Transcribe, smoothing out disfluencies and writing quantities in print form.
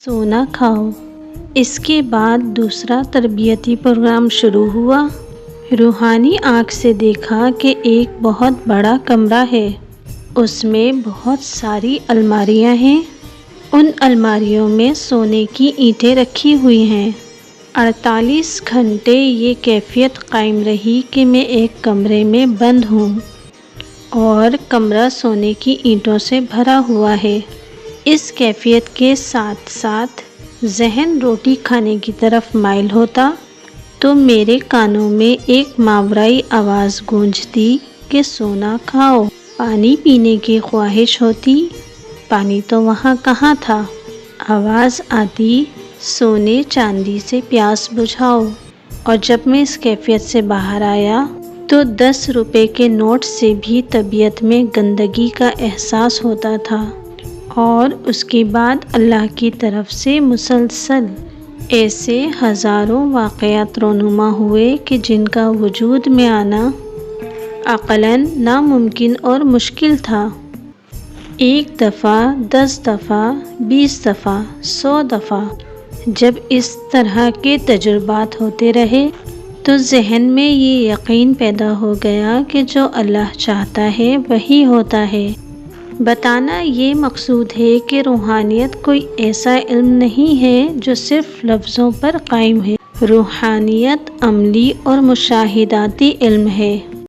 سونا کھاؤ۔ اس کے بعد دوسرا تربیتی پروگرام شروع ہوا۔ روحانی آنکھ سے دیکھا کہ ایک بہت بڑا کمرہ ہے، اس میں بہت ساری الماریاں ہیں، ان الماریوں میں سونے کی اینٹیں رکھی ہوئی ہیں۔ 48 گھنٹے یہ کیفیت قائم رہی کہ میں ایک کمرے میں بند ہوں اور کمرہ سونے کی اینٹوں سے بھرا ہوا ہے۔ اس کیفیت کے ساتھ ساتھ ذہن روٹی کھانے کی طرف مائل ہوتا تو میرے کانوں میں ایک ماورائی آواز گونجتی کہ سونا کھاؤ۔ پانی پینے کی خواہش ہوتی، پانی تو وہاں کہاں تھا۔ آواز آتی، سونے چاندی سے پیاس بجھاؤ۔ اور جب میں اس کیفیت سے باہر آیا تو 10 روپے کے نوٹ سے بھی طبیعت میں گندگی کا احساس ہوتا تھا۔ اور اس کے بعد اللہ کی طرف سے مسلسل ایسے ہزاروں واقعات رونما ہوئے کہ جن کا وجود میں آنا عقلاً ناممکن اور مشکل تھا۔ 1 دفعہ، 10 دفعہ، 20 دفعہ، 100 دفعہ جب اس طرح کے تجربات ہوتے رہے تو ذہن میں یہ یقین پیدا ہو گیا کہ جو اللہ چاہتا ہے وہی ہوتا ہے۔ بتانا یہ مقصود ہے کہ روحانیت کوئی ایسا علم نہیں ہے جو صرف لفظوں پر قائم ہے۔ روحانیت عملی اور مشاہداتی علم ہے۔